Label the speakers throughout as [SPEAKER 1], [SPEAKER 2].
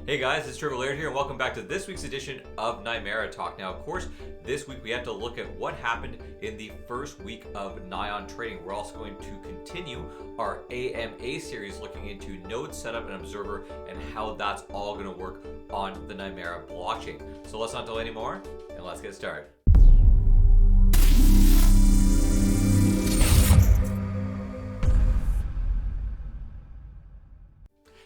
[SPEAKER 1] Hey guys, it's Trevor Laird here, and welcome back to this week's edition of Nimera Talk. Now, of course, this week we have to look at what happened in the first week of Nyan Trading. We're also going to continue our AMA series looking into node setup and observer and how that's all going to work on the Nimera blockchain. So let's not delay anymore, and let's get started.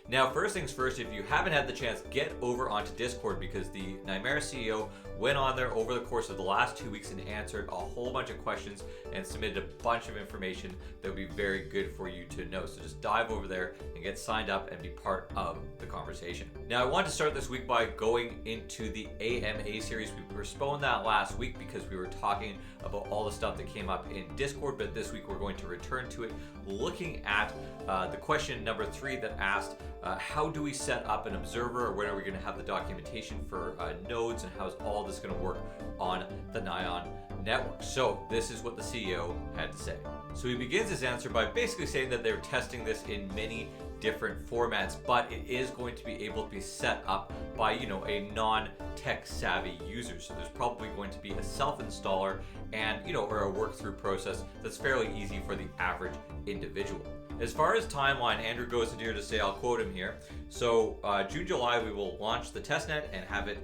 [SPEAKER 1] Now, first things first, if you haven't had the chance, get over onto Discord because the Nimera CEO went on there over the course of the last 2 weeks and answered a whole bunch of questions and submitted a bunch of information that would be very good for you to know. So just dive over there and get signed up and be part of the conversation. Now, I want to start this week by going into the AMA series. We postponed that last week because we were talking about all the stuff that came up in Discord, but this week we're going to return to it, looking at the question number 3 that asked, how do we set up an observer, or when are we going to have the documentation for nodes, and how's all this going to work on the Nyan network? So this is what the CEO had to say. So he begins his answer by basically saying that they're testing this in many different formats, but it is going to be able to be set up by, a non-tech savvy user. So there's probably going to be a self-installer and, or a work-through process that's fairly easy for the average individual. As far as timeline, Andrew goes into here to say, I'll quote him here. So June, July, we will launch the testnet and have it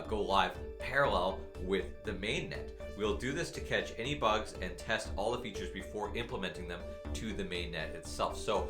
[SPEAKER 1] go live parallel with the mainnet. We'll do this to catch any bugs and test all the features before implementing them to the mainnet itself. So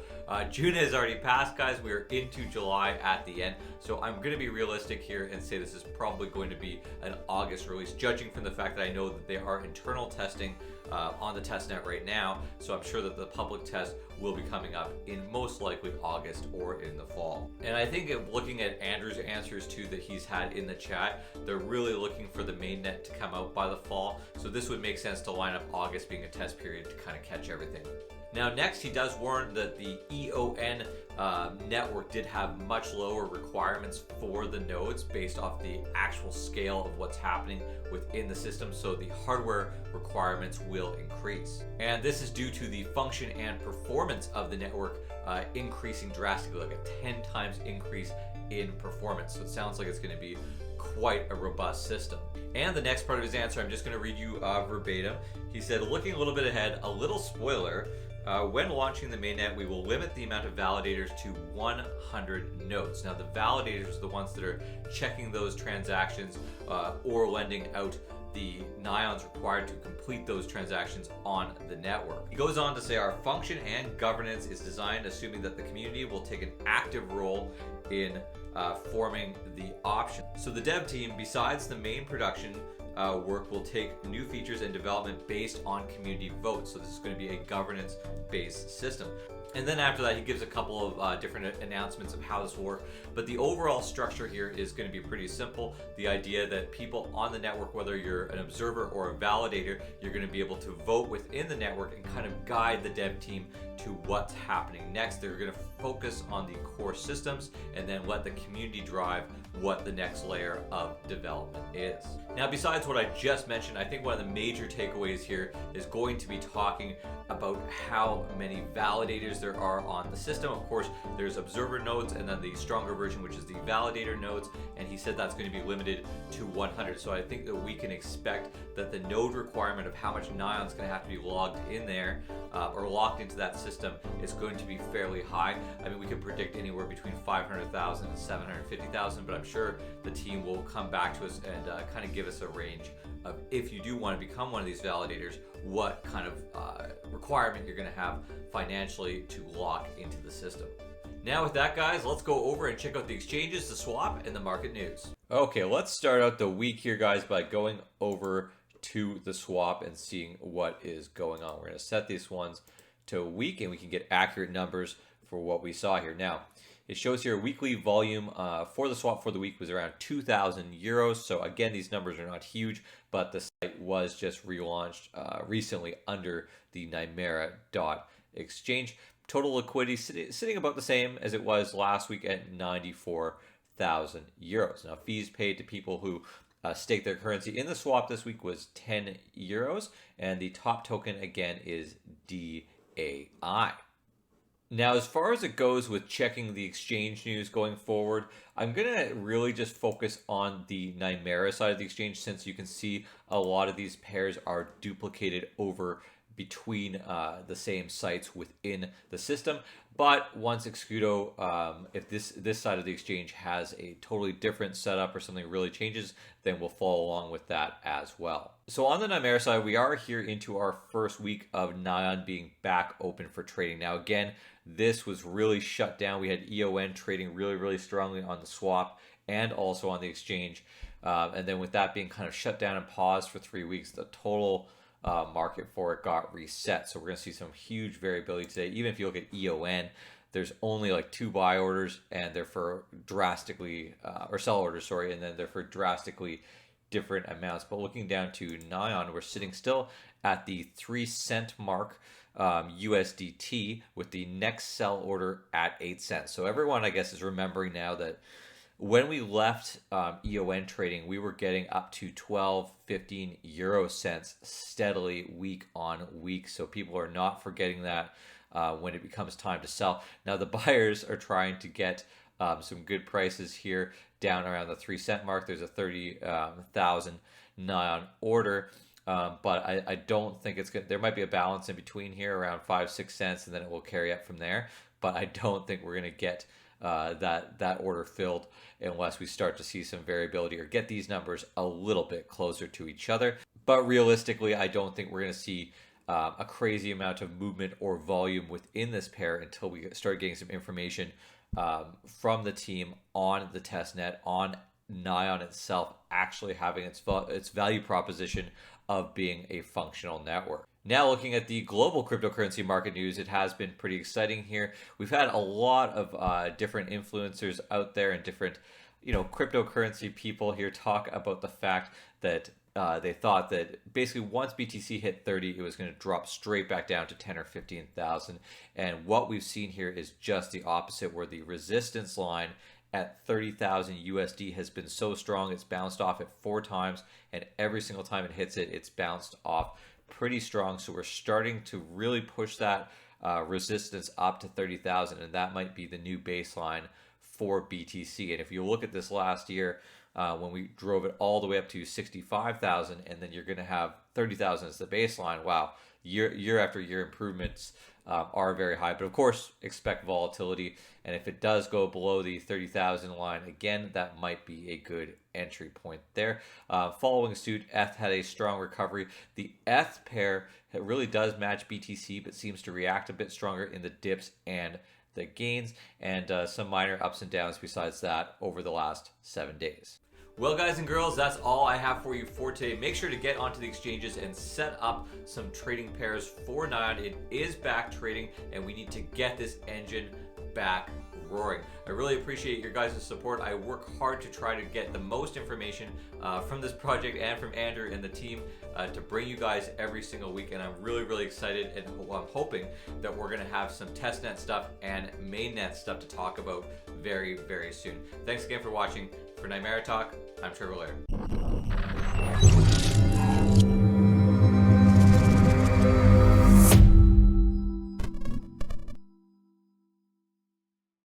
[SPEAKER 1] June has already passed, guys. We're into July at the end. So I'm going to be realistic here and say this is probably going to be an August release, judging from the fact that I know that they are internal testing on the testnet right now. So I'm sure that the public test will be coming up in most likely August or in the fall. And I think looking at Andrew's answers too that he's had in the chat, they're really looking for the mainnet to come out by the fall. So this would make sense to line up August being a test period to kind of catch everything. Now, next, he does warn that the EON network did have much lower requirements for the nodes based off the actual scale of what's happening within the system, so the hardware requirements will increase. And this is due to the function and performance of the network increasing drastically, like a 10 times increase in performance. So it sounds like it's going to be quite a robust system. And the next part of his answer, I'm just going to read you verbatim. He said, looking a little bit ahead, a little spoiler, when launching the mainnet, we will limit the amount of validators to 100 nodes. Now, the validators are the ones that are checking those transactions or lending out the Nyans required to complete those transactions on the network. He goes on to say, our function and governance is designed assuming that the community will take an active role in forming the option. So the dev team, besides the main production work, will take new features and development based on community votes. So this is going to be a governance-based system. And then after that, he gives a couple of different announcements of how this will work. But the overall structure here is going to be pretty simple. The idea that people on the network, whether you're an observer or a validator, you're going to be able to vote within the network and kind of guide the dev team to what's happening next. They're going to focus on the core systems and then let the community drive what the next layer of development is. Now, besides what I just mentioned, I think one of the major takeaways here is going to be talking about how many validators there are on the system. Of course, there's observer nodes and then the stronger version, which is the validator nodes, and he said that's going to be limited to 100. So I think that we can expect that the node requirement of how much Nyan is going to have to be logged in there or locked into that system is going to be fairly high. I mean, we could predict anywhere between 500,000 and 750,000, but I'm sure the team will come back to us and kind of give us a range of, if you do want to become one of these validators, what kind of requirement you're going to have financially to lock into the system. Now with that, guys, let's go over and check out the exchanges, the swap, and the market news. Okay, let's start out the week here, guys, by going over to the swap and seeing what is going on. We're going to set these ones to a week and we can get accurate numbers for what we saw here. Now, it shows here weekly volume for the swap for the week was around 2,000 euros. So again, these numbers are not huge, but the site was just relaunched recently under the Nimera exchange. Total liquidity sitting about the same as it was last week at 94,000 euros. Now, fees paid to people who stake their currency in the swap this week was 10 euros, and the top token again is DAI. Now, as far as it goes with checking the exchange news going forward, I'm going to really just focus on the Nimera side of the exchange, since you can see a lot of these pairs are duplicated over between the same sites within the system. But once Excudo, if this side of the exchange has a totally different setup or something really changes, then we'll follow along with that as well. So on the Nimera side, we are here into our first week of Nyan being back open for trading. Now again, this was really shut down. We had EON trading really strongly on the swap and also on the exchange. And then with that being kind of shut down and paused for 3 weeks, the total market for it got reset. So we're going to see some huge variability today. Even if you look at EON, there's only like 2 buy orders, and they're for drastically, or sell orders, sorry, and then they're for drastically different amounts. But looking down to Nyan, we're sitting still at the 3-cent mark. USDT, with the next sell order at 8 cents. So everyone, I guess, is remembering now that when we left EON trading, we were getting up to 12, 15 euro cents steadily week on week. So people are not forgetting that when it becomes time to sell. Now the buyers are trying to get some good prices here down around the 3-cent mark. There's a 30,000 Nyan order. But I don't think it's good. There might be a balance in between here around 5-6 cents, and then it will carry up from there. But I don't think we're going to get that order filled unless we start to see some variability or get these numbers a little bit closer to each other. But realistically, I don't think we're going to see a crazy amount of movement or volume within this pair until we start getting some information from the team on the testnet, on Nyan itself actually having its value proposition of being a functional network. Now looking at the global cryptocurrency market news, it has been pretty exciting here. We've had a lot of different influencers out there and different, cryptocurrency people here talk about the fact that they thought that basically once BTC hit 30, it was going to drop straight back down to 10 or 15,000. And what we've seen here is just the opposite, where the resistance line at 30,000 USD has been so strong. It's bounced off it 4 times, and every single time it hits it, it's bounced off pretty strong. So we're starting to really push that resistance up to 30,000, and that might be the new baseline for BTC. And if you look at this last year, when we drove it all the way up to 65,000, and then you're going to have 30,000 as the baseline. Wow, year after year improvements are very high, but of course expect volatility, and if it does go below the 30,000 line again, that might be a good entry point there. Following suit, ETH had a strong recovery. The ETH pair really does match BTC, but seems to react a bit stronger in the dips and the gains, and some minor ups and downs besides that over the last 7 days. Well, guys and girls, that's all I have for you for today. Make sure to get onto the exchanges and set up some trading pairs for Nyan. It is back trading, and we need to get this engine back roaring. I really appreciate your guys' support. I work hard to try to get the most information from this project and from Andrew and the team to bring you guys every single week, and I'm really excited, and I'm hoping that we're going to have some testnet stuff and mainnet stuff to talk about very soon. Thanks again for watching. For Nimera Talk, I'm Trevor Laird.